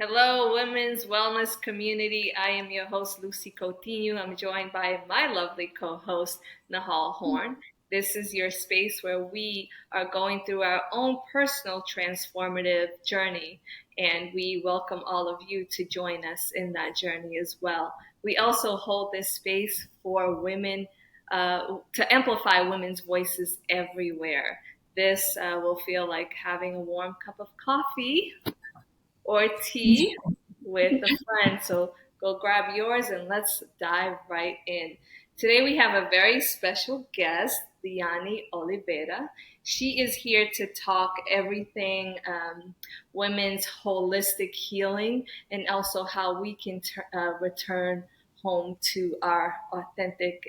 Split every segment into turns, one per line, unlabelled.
Hello, women's wellness community. I am your host, Lucy Coutinho. I'm joined by my lovely co-host, Nahal Horn. This is your space where we are going through our own personal transformative journey, and we welcome all of you to join us in that journey as well. We also hold this space for women to amplify women's voices everywhere. This will feel like having a warm cup of coffee or tea with a friend. So go grab yours and let's dive right in. Today we have a very special guest, Leyanne Oliveira. She is here to talk everything women's holistic healing and also how we can return home to our authentic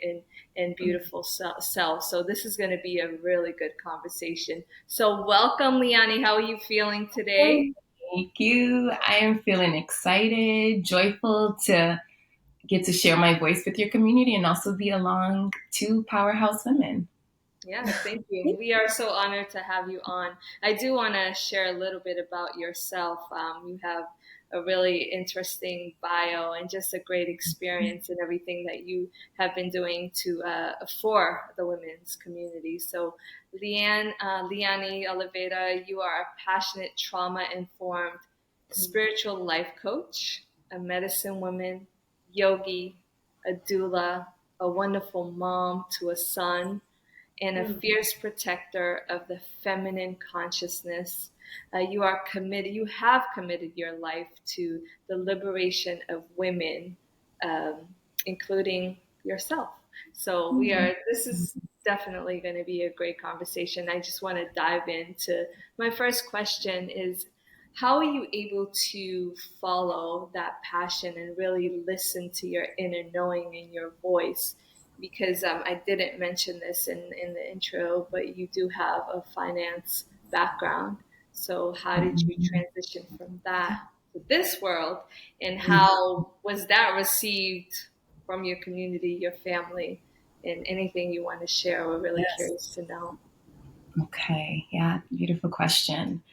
and beautiful self. So this is going to be a really good conversation. So welcome, Leyanne. How are you feeling today?
Thank you. I am feeling excited, joyful to get to share my voice with your community and also be along two powerhouse women.
Yeah, thank you. We are so honored to have you on. I do want to share a little bit about yourself. You have a really interesting bio and just a great experience in everything that you have been doing to for the women's community. So, Leyanne Oliveira, you are a passionate, trauma-informed spiritual life coach, a medicine woman, yogi, a doula, a wonderful mom to a son and a fierce protector of the feminine consciousness. You have committed your life to the liberation of women, including yourself. So this is definitely going to be a great conversation. I just want to dive into my first question is, how are you able to follow that passion and really listen to your inner knowing and your voice? Because I didn't mention this in the intro, but you do have a finance background. So how did you transition from that to this world, and how was that received from your community, your family, and anything you want to share? We're really curious
Yes.
to know.
Okay. Yeah. Beautiful question.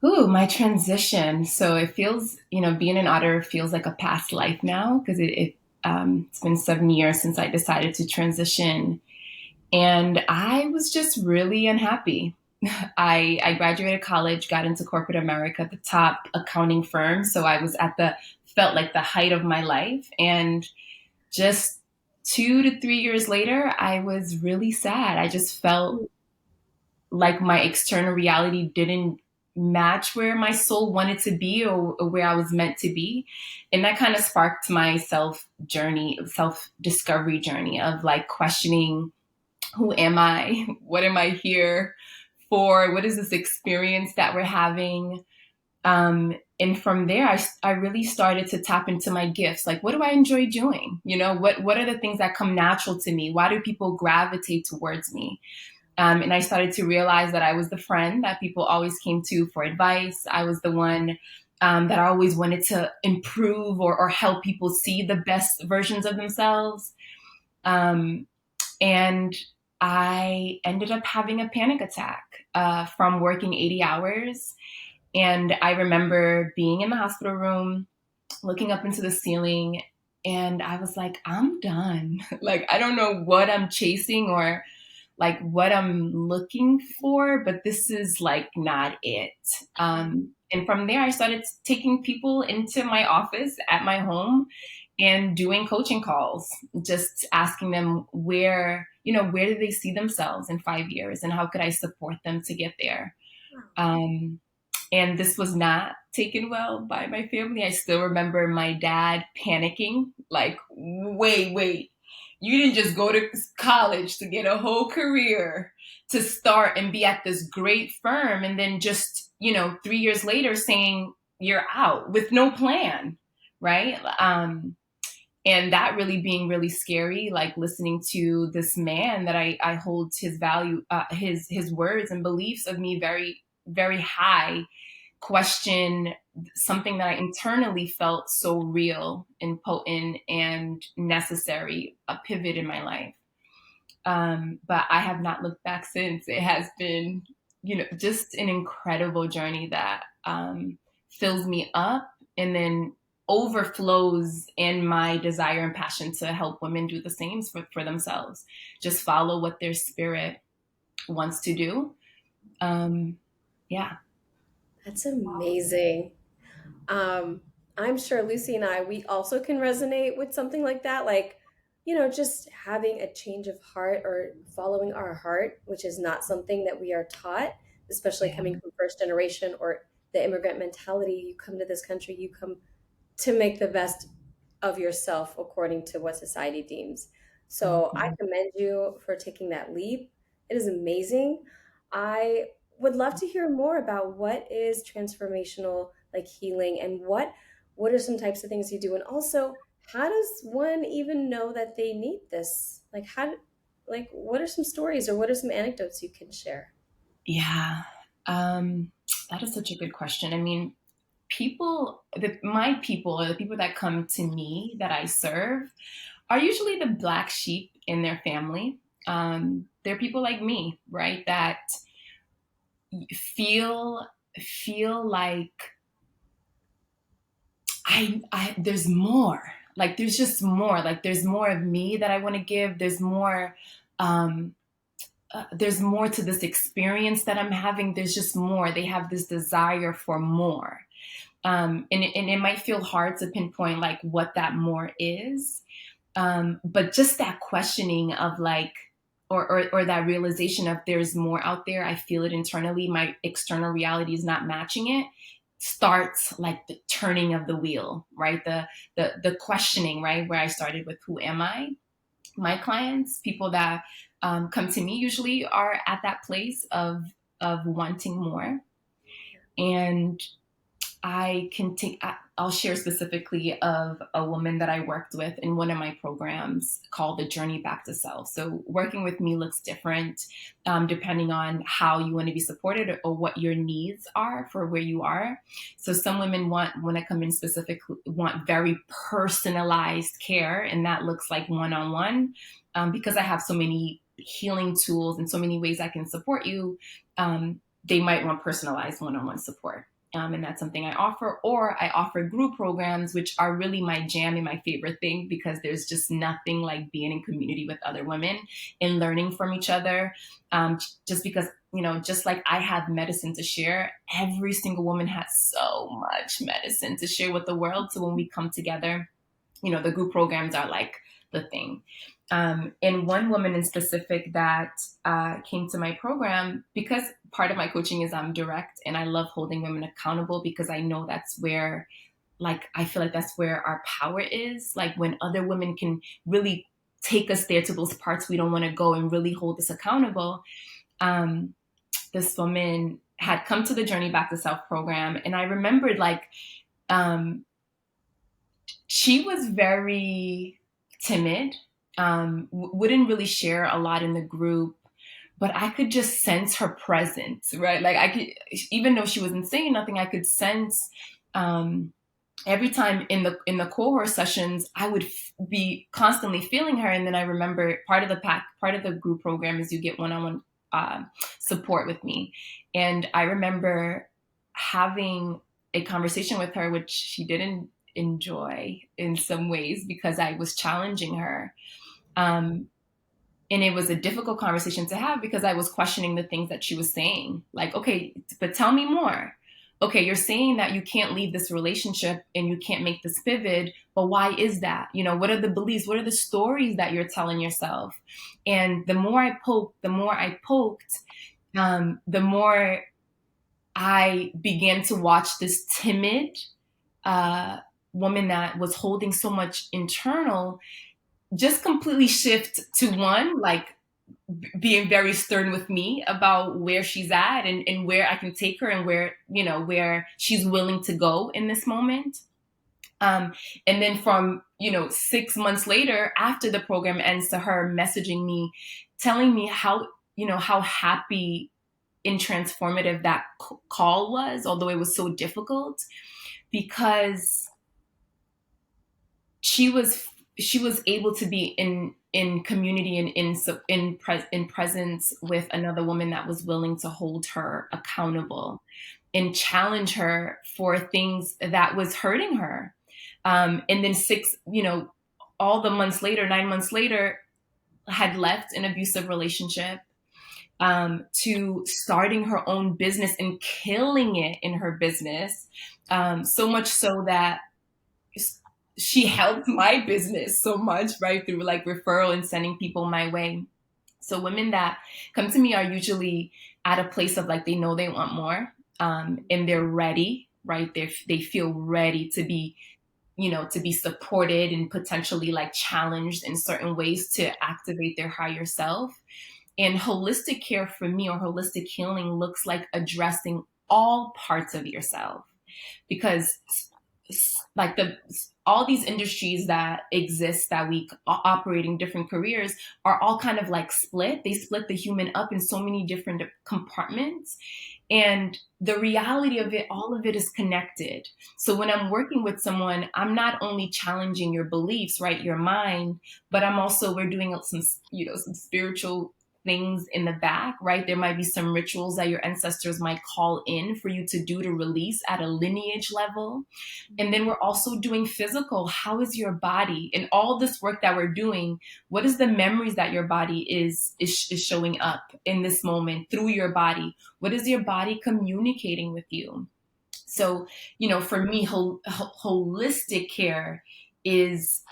Ooh, my transition. So it feels, being an otter feels like a past life now because it's been 7 years since I decided to transition. And I was just really unhappy. I graduated college, got into corporate America, the top accounting firm. So I was felt like the height of my life. And just 2 to 3 years later, I was really sad. I just felt like my external reality didn't match where my soul wanted to be or where I was meant to be. And that kind of sparked my self discovery journey of like questioning, who am I? What am I here for? What is this experience that we're having? And from there, I really started to tap into my gifts. Like, what do I enjoy doing? What are the things that come natural to me? Why do people gravitate towards me? And I started to realize that I was the friend that people always came to for advice. I was the one that I always wanted to improve or help people see the best versions of themselves. Um, and I ended up having a panic attack from working 80 hours. And I remember being in the hospital room, looking up into the ceiling, and I was like, I'm done. Like, I don't know what I'm chasing or like what I'm looking for, but this is like not it. And from there, I started taking people into my office at my home and doing coaching calls, just asking them where do they see themselves in 5 years and how could I support them to get there? Um, and this was not taken well by my family. I still remember my dad panicking, like, wait, you didn't just go to college to get a whole career to start and be at this great firm. And then just, 3 years later saying you're out with no plan. Right. And that really being really scary, like listening to this man that I hold his value, his words and beliefs of me very, very high, question something that I internally felt so real and potent and necessary, a pivot in my life. But I have not looked back since. It has been, just an incredible journey that fills me up and then overflows in my desire and passion to help women do the same for themselves. Just follow what their spirit wants to do. Yeah.
That's amazing. Um, I'm sure Lucy and I, we also can resonate with something like that. Like, just having a change of heart or following our heart, which is not something that we are taught, especially
Yeah.
coming from first generation or the immigrant mentality. You come to this country, you come to make the best of yourself according to what society deems. So I
Mhm.
commend you for taking that leap. It is amazing. I would love to hear more about what is transformational like healing and what are some types of things you do, and also how does one even know that they need this? Like what are some stories or what are some anecdotes you can share?
Yeah. Um, that is such a good question. I mean, my people, or the people that come to me that I serve, are usually the black sheep in their family. They're people like me, right? That feel feel like I there's more. Like there's just more. Like there's more of me that I want to give. Um, there's more to this experience that I'm having. There's just more. They have this desire for more. And it might feel hard to pinpoint like what that more is. But just that questioning of like, or that realization of there's more out there, I feel it internally, my external reality is not matching it, starts like the turning of the wheel, right? The questioning, right? Where I started with who am I? My clients, people that come to me usually are at that place of wanting more. And I can take, I'll share specifically of a woman that I worked with in one of my programs called The Journey Back to Self. So working with me looks different depending on how you want to be supported or what your needs are for where you are. So some women when I come in specifically, want very personalized care, and that looks like one-on-one. Because I have so many healing tools and so many ways I can support you, they might want personalized one-on-one support. And that's something I offer. Or I offer group programs, which are really my jam and my favorite thing, because there's just nothing like being in community with other women and learning from each other. Just because, just like I have medicine to share, every single woman has so much medicine to share with the world. So when we come together, the group programs are like the thing. And one woman in specific that came to my program, because part of my coaching is I'm direct and I love holding women accountable, because I know that's where, like, I feel like that's where our power is. Like when other women can really take us there to those parts we don't want to go and really hold us accountable. Um, this woman had come to the Journey Back to Self program. And I remembered like, um, she was very timid, wouldn't really share a lot in the group, but I could just sense her presence, right? Like I could, even though she wasn't saying nothing, I could sense um, every time in the cohort sessions, I would be constantly feeling her. And then I remember part of the group program is you get one-on-one support with me, and I remember having a conversation with her, which she didn't enjoy in some ways because I was challenging her. Um, and it was a difficult conversation to have because I was questioning the things that she was saying. Like, okay, but tell me more. Okay, you're saying that you can't leave this relationship and you can't make this pivot, but why is that? What are the beliefs? What are the stories that you're telling yourself? And the more I poked, the more I began to watch this timid uh, woman that was holding so much internal just completely shift to one, like being very stern with me about where she's at and where I can take her and where she's willing to go in this moment. Um, and then from, 6 months later, after the program ends, to her messaging me, telling me how happy and transformative that call was, although it was so difficult, because she was she was able to be in community and in presence with another woman that was willing to hold her accountable. and challenge her for things that was hurting her. And then all the months later, 9 months later, had left an abusive relationship, to starting her own business and killing it in her business. So much so that she helped my business so much, right, through like referral and sending people my way. So women that come to me are usually at a place of like they know they want more, and they're ready, right? They feel ready to be, to be supported and potentially like challenged in certain ways to activate their higher self. And holistic care for me, or holistic healing, looks like addressing all parts of yourself, because like all these industries that exist that we operate in different careers are all kind of like they split the human up in so many different compartments. And the reality of it, all of it is connected. So when I'm working with someone, I'm not only challenging your beliefs, right, your mind, but we're doing some spiritual things in the back, right? There might be some rituals that your ancestors might call in for you to do to release at a lineage level. And then we're also doing physical. How is your body? And all this work that we're doing, what is the memories that your body is showing up in this moment through your body? What is your body communicating with you? So, for me, holistic care is,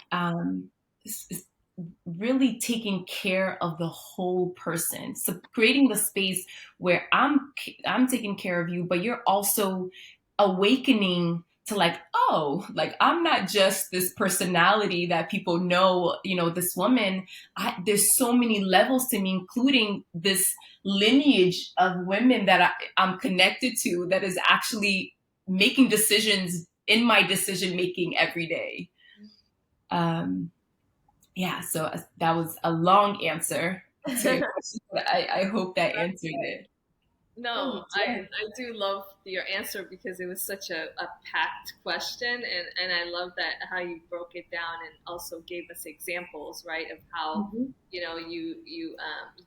really taking care of the whole person. So creating the space where I'm taking care of you, but you're also awakening to like, oh, like I'm not just this personality that people know, this woman. There's so many levels to me, including this lineage of women that I'm connected to that is actually making decisions in my decision making every day. Yeah, so that was a long answer to your question, but I hope that answered it.
Oh,
No,
you did.
I do love your answer because it was such a packed question, and I love that how you broke it down and also gave us examples, right, of how
Mhm.
you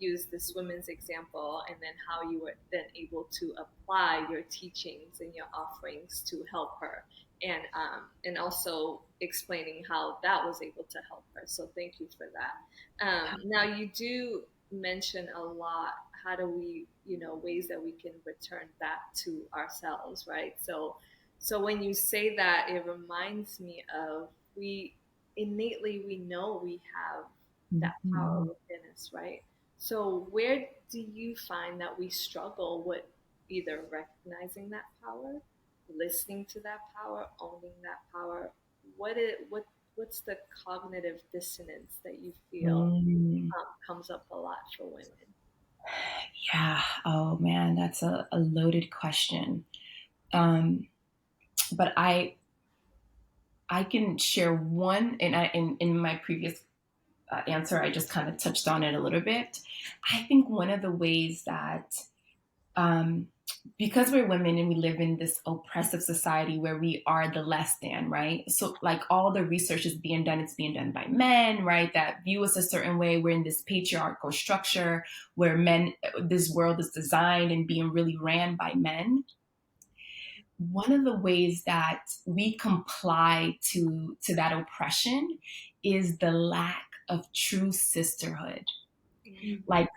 used this woman's example, and then how you were then able to apply your teachings and your offerings to help her, and also explaining how that was able to help her. So thank you for that. Now you do mention a lot, how do we, ways that we can return back to ourselves, right? So when you say that, it reminds me of, we know we have that power
Mhm.
within us, right? So where do you find that we struggle with either recognizing that power, listening to that power, owning that power? What's the cognitive dissonance that you feel
Mm,
comes up a lot for women?
yeah. Oh man, that's a loaded question. Um, but I can share one, and in my previous answer, I just kind of touched on it a little bit. I think one of the ways that, um, because we're women and we live in this oppressive society where we are the less than, right? So like all the research is being done, it's being done by men, right? That view us a certain way. We're in this patriarchal structure where this world is designed and being really ran by men. One of the ways that we comply to that oppression is the lack of true sisterhood. Like,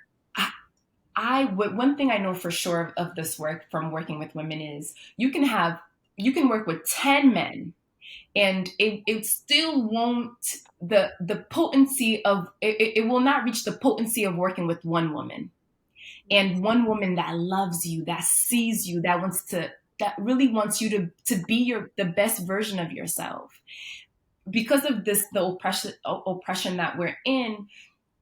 one thing I know for sure of this work from working with women is you can work with 10 men and it still won't, the potency of it will not reach the potency of working with one woman, and one woman that loves you, that sees you, that really wants you to be the best version of yourself. Because of the oppression that we're in,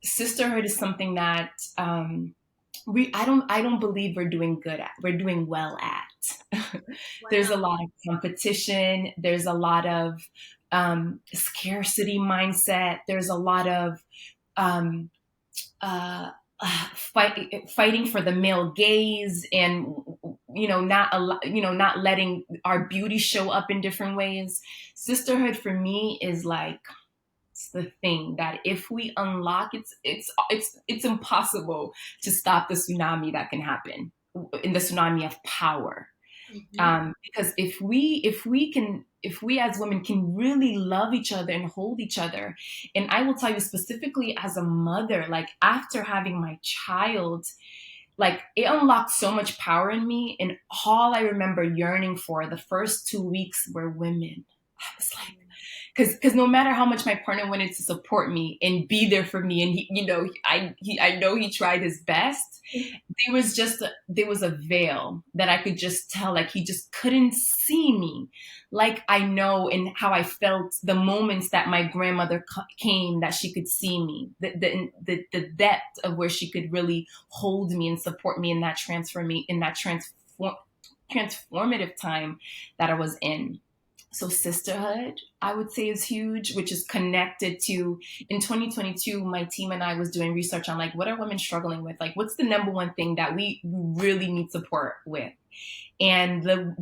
sisterhood is something that, I don't believe we're doing well at. There's a
Wow.
lot of competition. There's a lot of scarcity mindset. There's a lot of um, uh, fighting for the male gaze, and not letting our beauty show up in different ways. Sisterhood for me is like, it's the thing that if we unlock, it's impossible to stop the tsunami that can happen, in the tsunami of power.
Mhm.
Because if we as women can really love each other and hold each other, and I will tell you specifically as a mother, like after having my child, like it unlocked so much power in me, and all I remember yearning for the first 2 weeks were women. I was like, because no matter how much my partner wanted to support me and be there for me, and I know he tried his best, there was a veil that I could just tell, like he just couldn't see me, like I know and how I felt the moments that my grandmother came, that she could see me, the depth of where she could really hold me and support me in that transformative time that I was in. So sisterhood, I would say, is huge, which is connected to, in 2022, my team and I was doing research on like, what are women struggling with? Like, what's the number one thing that we really need support with? And the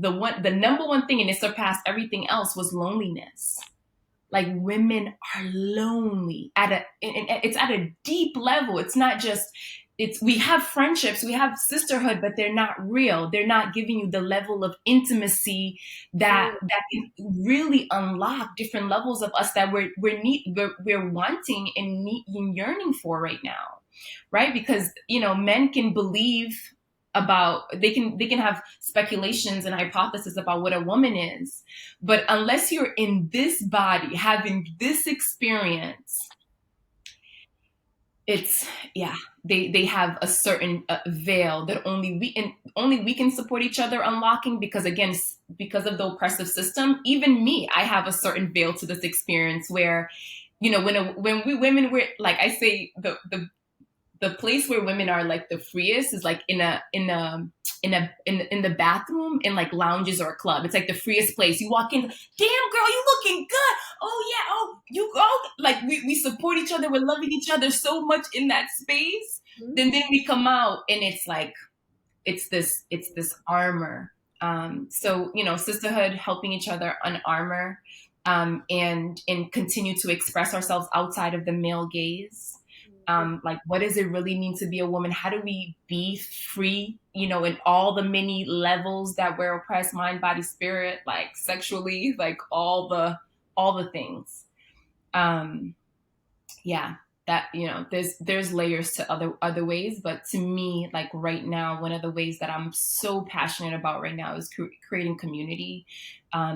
number one thing, and it surpassed everything else, was loneliness. Like women are lonely it's at a deep level. It's not just, we have friendships, we have sisterhood, but they're not real. They're not giving you the level of intimacy
Mm.
that can really unlock different levels of us that we're wanting and yearning for right now, right? Because men can believe about, they can have speculations and hypotheses about what a woman is, but unless you're in this body having this experience, it's, yeah, they have a certain veil that only we can support each other unlocking, because again, because of the oppressive system. Even me, I have a certain veil to this experience where, when we women, we're like, I say, the place where women are like the freest is like in the bathroom, in like lounges or a club. It's like the freest place. You walk in, damn girl, you looking good. Oh yeah, oh you go. Like we support each other, we're loving each other so much in that space.
Mhm.
Then we come out and it's like it's this armor. So sisterhood, helping each other unarmor, and continue to express ourselves outside of the male gaze. Like, what does it really mean to be a woman? How do we be free, in all the many levels that we're oppressed, mind, body, spirit, like sexually, like all the things. Um, yeah, that, there's layers to other ways, but to me, like right now, one of the ways that I'm so passionate about right now is creating community,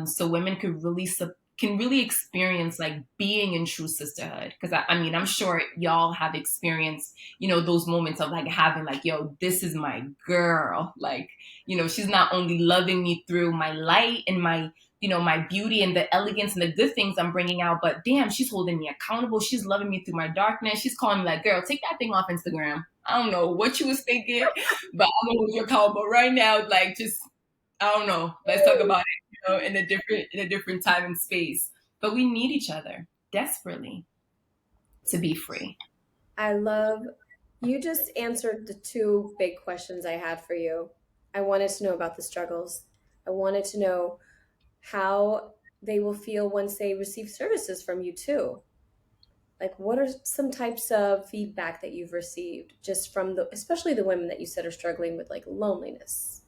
so women could really can really experience like being in true sisterhood. Because I mean, I'm sure y'all have experienced, those moments of like having like, yo, this is my girl, like, she's not only loving me through my light and my beauty and the elegance and the good things I'm bringing out, but damn, she's holding me accountable. She's loving me through my darkness. She's calling me like, girl, take that thing off Instagram. I don't know what you was thinking, but I'm gonna hold you accountable right now. Like, just, I don't know. Let's talk about it, in a different time and space. But we need each other desperately to be free.
I love you just answered the two big questions I had for you. I wanted to know about the struggles. I wanted to know how they will feel once they receive services from you too. Like what are some types of feedback that you've received just from especially the women that you said are struggling with like loneliness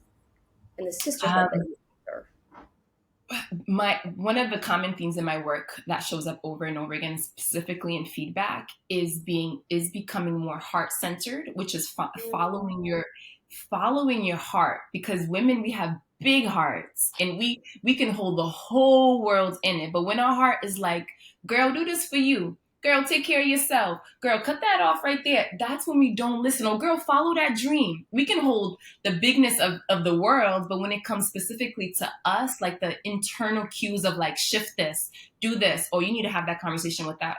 and the sisterhood that
Um,
you offer?
my One of the common themes in my work that shows up over and over again, specifically in feedback, is becoming more heart centered, which is following your heart. Because women, we have big hearts, and we can hold the whole world in it, but when our heart is like, girl, do this for you, girl, take care of yourself, girl, cut that off right there, that's when we don't listen. Oh girl, follow that dream. We can hold the bigness of the world, but when it comes specifically to us, like the internal cues of like, shift this, do this, or you need to have that conversation with that,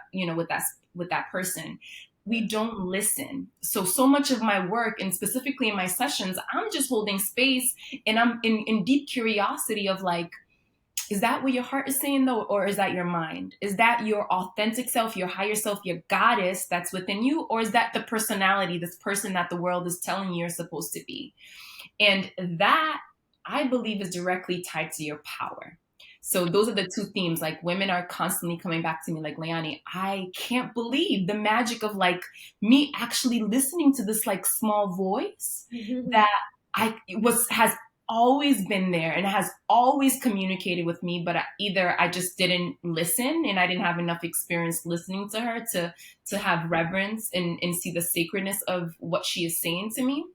with that person, we don't listen. So much of my work, and specifically in my sessions, I'm just holding space, and I'm in deep curiosity of like, is that what your heart is saying though? Or is that your mind? Is that your authentic self, your higher self, your goddess that's within you? Or is that the personality, this person that the world is telling you you're supposed to be? And that, I believe, is directly tied to your power. So those are the two themes. Like, women are constantly coming back to me like, Leyanne, I can't believe the magic of like me actually listening to this like small voice that I was has always been there and has always communicated with me, but either I just didn't listen and I didn't have enough experience listening to her to have reverence and see the sacredness of what she is saying to me.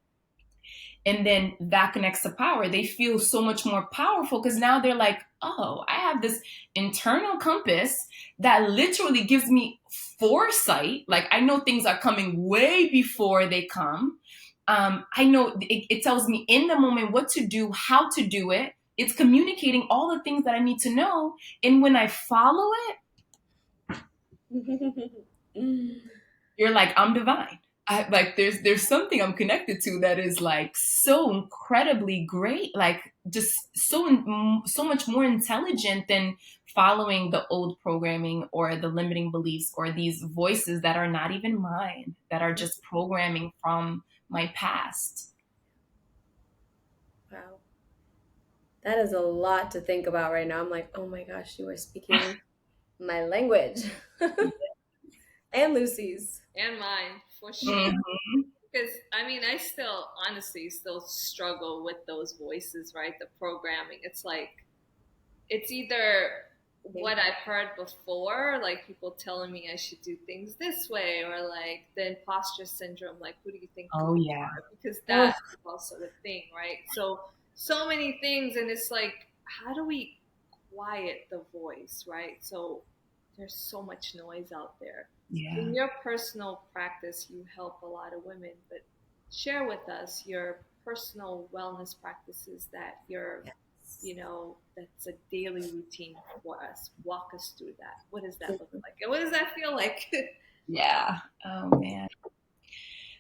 And then that connects to power. They feel so much more powerful because now they're like, oh, I have this internal compass that literally gives me foresight. Like I know things are coming way before they come. I know it tells me in the moment what to do, how to do it. It's communicating all the things that I need to know. And when I follow it, you're like, I'm divine. Like there's something I'm connected to that is like so incredibly great, like just so much more intelligent than following the old programming or the limiting beliefs or these voices that are not even mine, that are just programming from my past.
Wow. That is a lot to think about right now. I'm like, oh my gosh, you are speaking my language. And Lucy's.
And mine, for sure.
Mm-hmm.
Because I mean, I still honestly still struggle with those voices, right? The programming. It's like it's either what I've heard before, like people telling me I should do things this way, or like the imposter syndrome, like who do you think
Oh
you
yeah.
are? Because
Oh,
that's also a thing, right? So many things, and it's like, how do we quiet the voice, right? So there's so much noise out there.
Yeah.
In your personal practice, you help a lot of women, but share with us your personal wellness practices that you're,
yes.
that's a daily routine for us. Walk us through that. What does that look like? And what does that feel like?
Yeah. Oh man.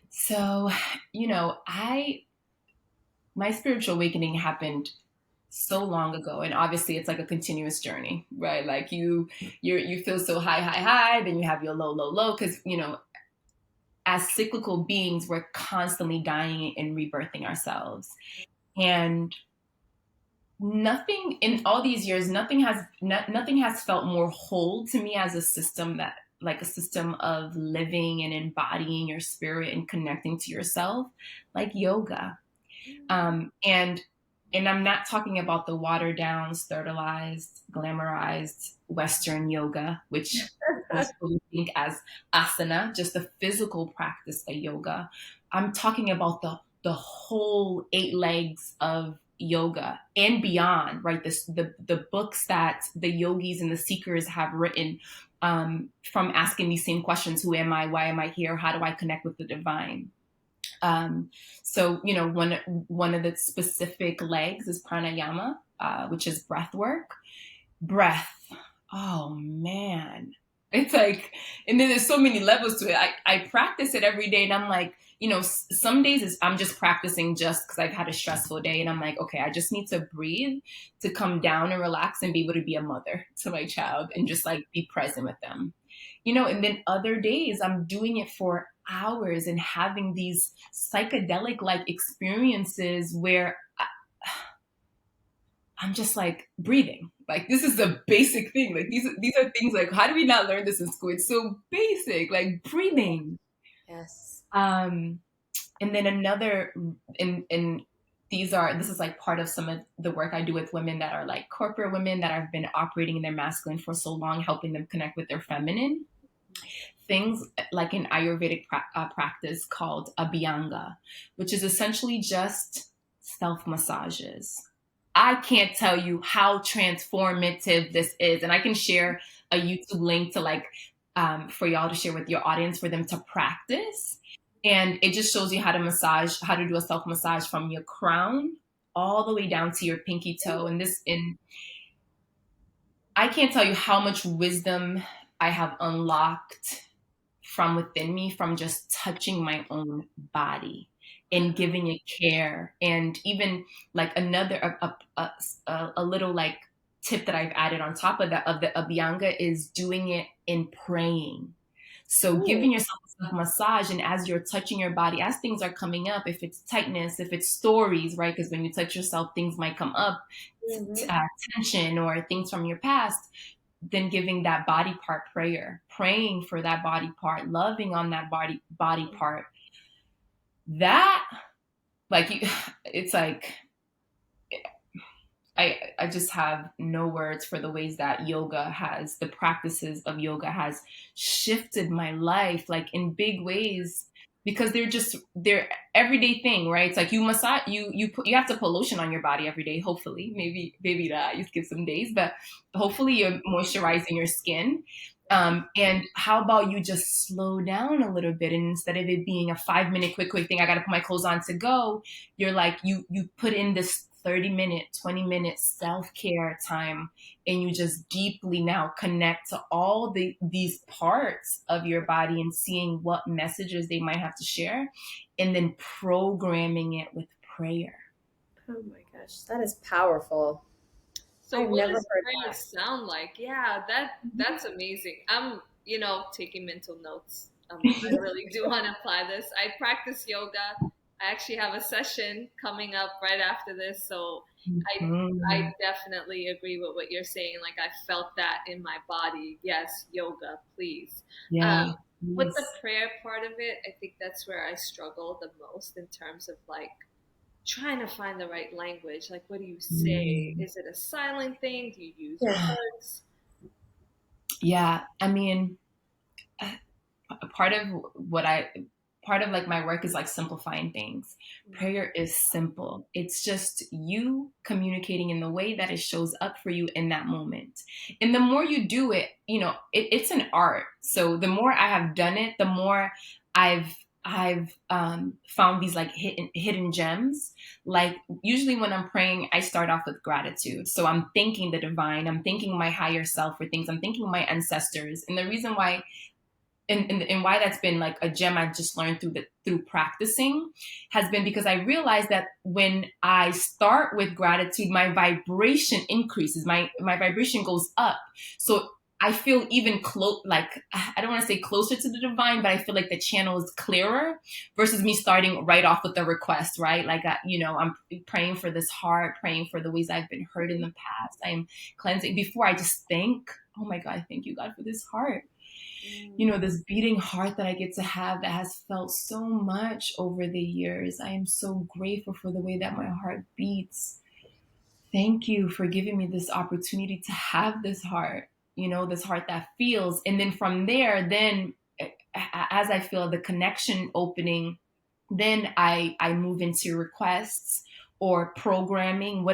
So, I my spiritual awakening happened so long ago, and obviously it's like a continuous journey, right? Like you feel so high, then you have your low, because as cyclical beings we're constantly dying and rebirthing ourselves. And nothing in all these years, nothing has felt more whole to me as a system, that like a system of living and embodying your spirit and connecting to yourself, like yoga. And I'm not talking about the watered down, sterilized, glamorized Western yoga, which most people think as asana, just the physical practice of yoga. I'm talking about the whole 8 legs of yoga and beyond, right? The books that the yogis and the seekers have written, from asking these same questions: who am I? Why am I here? How do I connect with the divine? So, one of the specific legs is pranayama, which is breath work. Breath. Oh man. It's like, and then there's so many levels to it. I practice it every day, and I'm like, some days I'm just practicing just because I've had a stressful day, and I'm like, okay, I just need to breathe to come down and relax and be able to be a mother to my child and just like be present with them. And then other days I'm doing it for hours and having these psychedelic like experiences where I'm just like breathing. Like this is a basic thing. Like these are things like, how do we not learn this in school? It's so basic, like breathing.
Yes.
Um, and then another, and this is like part of some of the work I do with women that are like corporate women that have been operating in their masculine for so long, helping them connect with their feminine. Things like an Ayurvedic practice called Abhyanga, which is essentially just self massages. I can't tell you how transformative this is. And I can share a YouTube link to for y'all to share with your audience for them to practice. And it just shows you how to do a self massage from your crown all the way down to your pinky toe. And I can't tell you how much wisdom I have unlocked from within me from just touching my own body and giving it care. And even like a little like tip that I've added on top of the Abhyanga is doing it in praying. So
Ooh.
giving yourself a massage, and as you're touching your body, as things are coming up, if it's tightness, if it's stories, right? Because when you touch yourself, things might come up,
Mm-hmm.
tension or things from your past. Then giving that body part prayer, praying for that body part, loving on that body part. That, like, it's like I just have no words for the ways that the practices of yoga has shifted my life, like in big ways, because they're everyday thing, right? It's like you massage, you have to put lotion on your body every day. Hopefully, maybe that you skip some days, but hopefully you're moisturizing your skin. And how about you just slow down a little bit, and instead of it being a 5 minute quick thing, I got to put my clothes on to go, you're like, you put in this 30-minute, 20-minute self-care time, and you just deeply now connect to all these parts of your body and seeing what messages they might have to share, and then programming it with prayer.
Oh my gosh, that is powerful.
So
I've
what
never
does
heard
prayer
that.
sound like? Yeah, that's amazing. I'm, taking mental notes. I really do want to apply this. I practice yoga. I actually have a session coming up right after this, so I
Mhm.
definitely agree with what you're saying. Like I felt that in my body. Yes, yoga, please. Um,
Yeah.
with the
Yes.
prayer part of it, I think that's where I struggle the most in terms of like trying to find the right language. Like, what do you say?
Mm.
Is it a silent thing? Do you use
Yeah.
words?
Yeah. I mean, part of what I part of like my work is like simplifying things. Prayer is simple. It's just you communicating in the way that it shows up for you in that moment. And the more you do it, it's an art. So the more I have done it, the more I've found these like hidden gems. Like usually when I'm praying, I start off with gratitude. So I'm thanking the divine. I'm thanking my higher self for things. I'm thanking my ancestors. And the reason why and why that's been like a gem I've just learned through practicing has been because I realized that when I start with gratitude, my vibration increases, my vibration goes up. So I feel even like I don't want to say closer to the divine, but I feel like the channel is clearer versus me starting right off with the request, right? Like, I'm praying for this heart, praying for the ways I've been hurt in the past. I am cleansing before I just think, oh my God, thank you, God, for this heart,
Mm.
this beating heart that I get to have that has felt so much over the years. I am so grateful for the way that my heart beats. Thank you for giving me this opportunity to have this heart, this heart that feels. And then from there, then as I feel the connection opening, then I move into requests or programming.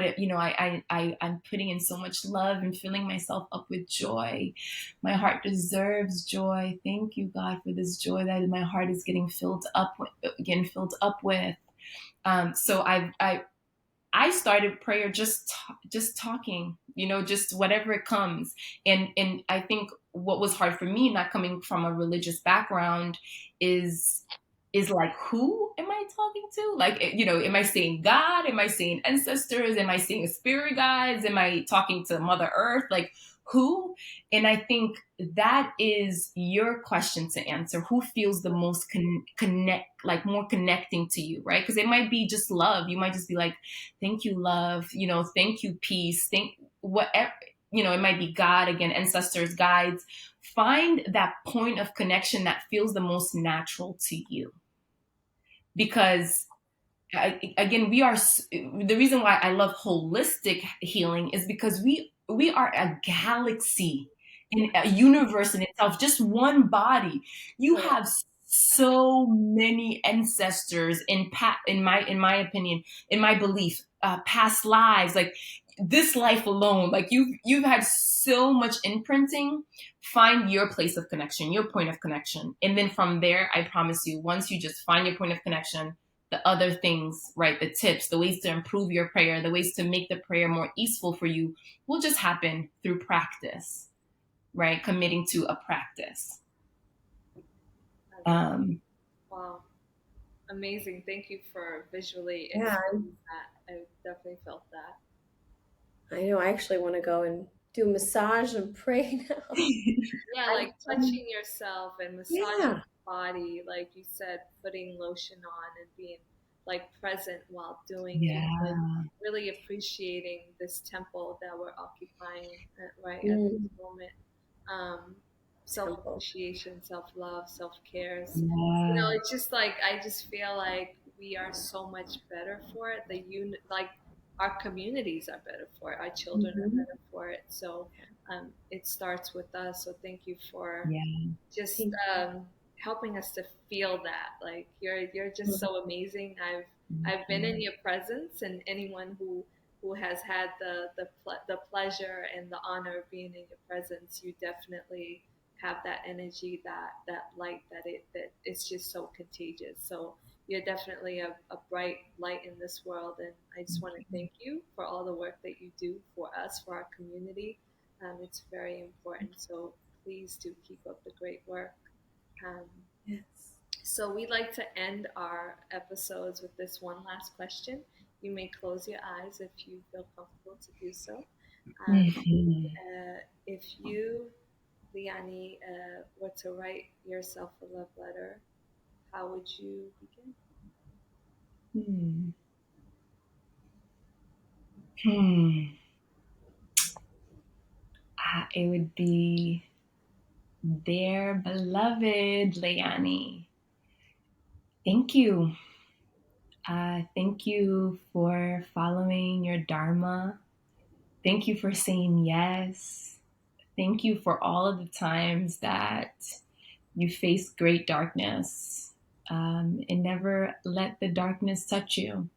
I'm putting in so much love and filling myself up with joy. My heart deserves joy. Thank you, God, for this joy that my heart is getting filled up with. So I started prayer just talking, just whatever it comes. And I think what was hard for me, not coming from a religious background, is like, who am I talking to? Like, am I saying God? Am I saying ancestors? Am I saying spirit guides? Am I talking to Mother Earth? Like, who? And I think that is your question to answer. Who feels the most like more connecting to you, right? Because it might be just love. You might just be like, thank you, love, thank you, peace, thank whatever, it might be God again, ancestors, guides. Find that point of connection that feels the most natural to you. Because again, the reason why I love holistic healing is because we are a galaxy in a universe in itself, just one body. You
Oh,
have so many ancestors in my opinion, in my belief, past lives, like this life alone, like you've had so much imprinting. Find your place of connection, your point of connection, and then from there, I promise you, once you just find your point of connection, the other things, right? The tips, the ways to improve your prayer, the ways to make the prayer more easeful for you will just happen through practice, right? Committing to a practice.
I love.
Um,
Wow, amazing! Thank you for visually
yeah.
explaining that. I definitely felt that.
I know. I actually want to go and do a massage and pray now.
Yeah,
I'm,
like touching yourself and massaging
yeah.
your body, like you said, putting lotion on and being like present while doing it, and
yeah.
really appreciating this temple that we're occupying right at this
Mm,
moment. Self
temple.
appreciation, self love, self cares.
Yeah.
It's just like I just feel like we are so much better for it. The unit, like our communities are better for it, our children are
Mhm.
better for it. So it starts with us. So thank you for
Yeah.
just
Thank
helping us to feel that. Like you're just
you.
so amazing.
Thank
I've been
you.
in your presence, and anyone who has had the pleasure and the honor of being in your presence, you definitely have that energy, that light, that it's just so contagious. So you're definitely a bright light in this world, and I just want to thank you for all the work that you do for us, for our community. It's very important. So please do keep up the great work. Um,
Yes.
so we like to end our episodes with this one last question. You may close your eyes if you feel comfortable to do so. Um,
Mhm.
if you, Leyanne, were to write yourself a love letter, how would you begin?
Hmm. Hmm. It would be, dear beloved Leyanne. Thank you. Thank you for following your dharma. Thank you for saying yes. Thank you for all of the times that you faced great darkness, and never let the darkness touch you.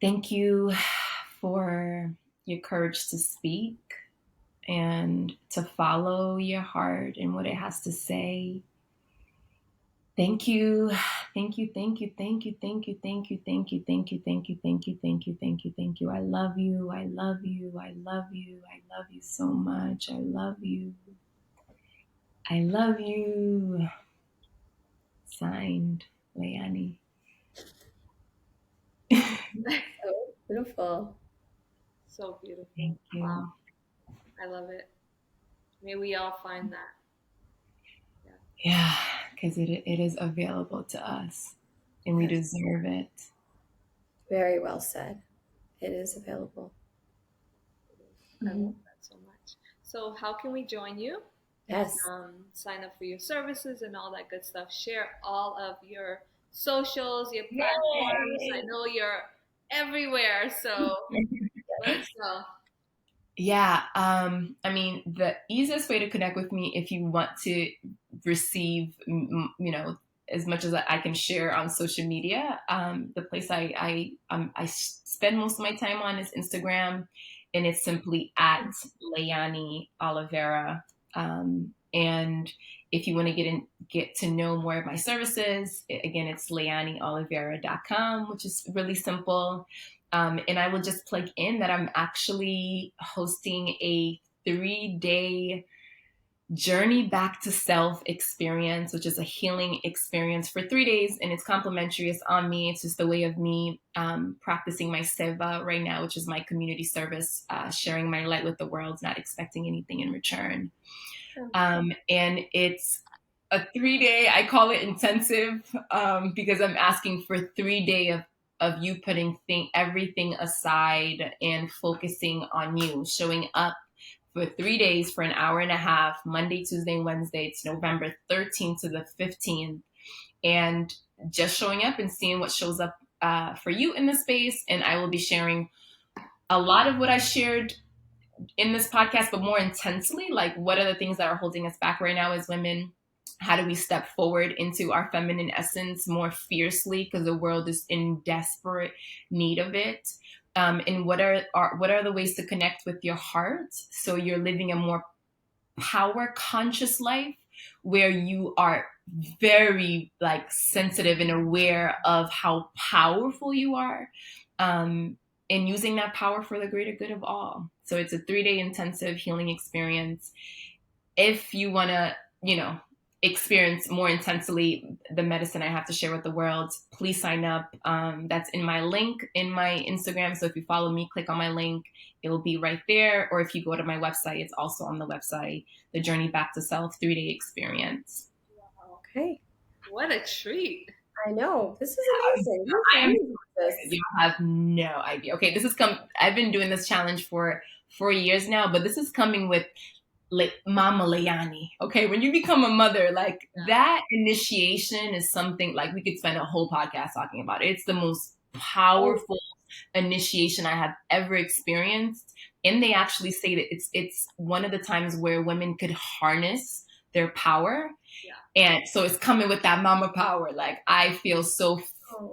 Thank you for your courage to speak and to follow your heart and what it has to say. Thank you. Thank you. Thank you. Thank you. Thank you. Thank you. Thank you. Thank you. Thank you. Thank you. Thank you. Thank you. Thank you. I love you. I love you. I love you. I love you so much. I love you. I love you. Signed, Leyanne.
So beautiful.
So beautiful.
Thank you.
Wow. I love it. May we all find that. Yeah.
Yeah, because it is available to us and we
Yes.
deserve it.
Very well said. It is available.
It is. I love
Mhm.
that so much. So, how can we join you?
Yes.
Sign up for your services and all that good stuff. Share all of your socials, your platforms. I
Yay!
know you're everywhere, so let us know.
Yeah, I mean, the easiest way to connect with me if you want to receive, as much as I can share on social media, the place I spend most of my time on is Instagram, and it's simply at Leyanne Oliveira. And if you want to get to know more of my services, again, it's leyanneoliveira.com, which is really simple. And I will just plug in that I'm actually hosting a 3-day journey back to self experience, which is a healing experience for 3 days. And it's complimentary. It's on me. It's just a way of me practicing my seva right now, which is my community service, sharing my light with the world, not expecting anything in return. And it's a 3-day, I call it intensive, because I'm asking for 3 day of you putting everything aside and focusing on you, showing up for 3 days for an hour and a half, Monday, Tuesday, Wednesday. It's November 13th to the 15th. And just showing up and seeing what shows up for you in the space. And I will be sharing a lot of what I shared in this podcast, but more intensely, like what are the things that are holding us back right now as women? How do we step forward into our feminine essence more fiercely because the world is in desperate need of it? And what are the ways to connect with your heart so you're living a more power conscious life where you are very like sensitive and aware of how powerful you are, and using that power for the greater good of all. So it's a 3-day intensive healing experience. If you want to, experience more intensely the medicine I have to share with the world, please sign up. That's in my link in my Instagram. So if you follow me, click on my link, it will be right there. Or if you go to my website, it's also on the website, the Journey Back to Self 3-day experience.
Wow.
Okay.
What a treat.
I know. This is
I'm,
amazing.
I am
When
so
is
excited.
this?
You have no idea. Okay, I've been doing this challenge for 4 years now, but this is coming with like Mama Leyanne. Okay, when you become a mother, like
Yeah.
that initiation is something like we could spend a whole podcast talking about it. It's the most
Oh,
powerful initiation I have ever experienced. And they actually say that it's one of the times where women could harness their power.
Yeah.
And so it's coming with that mama power. Like I feel so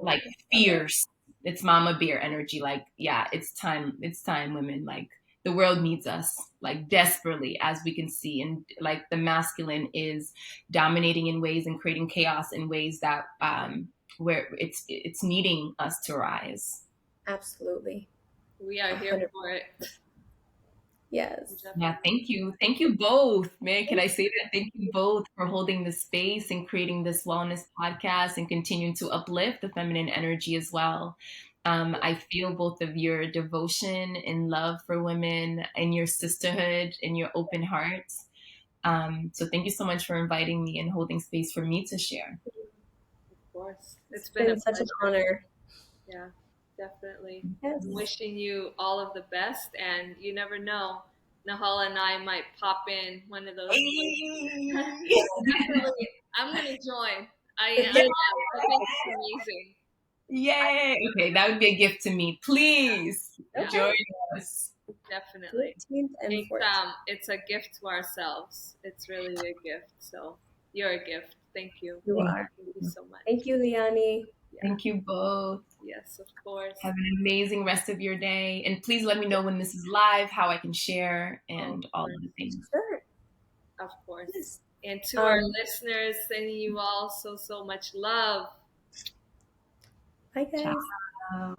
like fierce. It's mama bear energy. Like, yeah, it's time. It's time, women. Like the world needs us like desperately, as we can see. And like the masculine is dominating in ways and creating chaos in ways that where it's needing us to rise.
Absolutely.
We are here
100%.
for it.
Yes.
Yeah, thank you. Thank you both. Man, can I say that? Thank you both for holding this space and creating this wellness podcast and continuing to uplift the feminine energy as well. I feel both of your devotion and love for women and your sisterhood and your open hearts. So thank you so much for inviting me and holding space for me to share.
Of course.
It's
It's been a
such an
pleasure.
honor.
Yeah, definitely.
Yes.
I'm wishing you all of the best, and you never know. Nahal and I might pop in one of those days. Definitely, I'm gonna join. I
Yeah.
am. I think it's amazing.
Yay. Okay, that would be a gift to me. Please
Yeah,
join us.
definitely.
13th and 14th.
It's a gift to ourselves. It's really a gift. So you're a gift. Thank you.
You
Thank
are.
Thank you so much.
Thank you, Leyanne.
Yeah.
Thank you both.
Yes, of course.
Have an amazing rest of your day. And please let me know when this is live, how I can share, and all of the things.
Sure.
Of course.
Yes.
And to our listeners, sending you all so much love.
Bye, guys.
Ciao.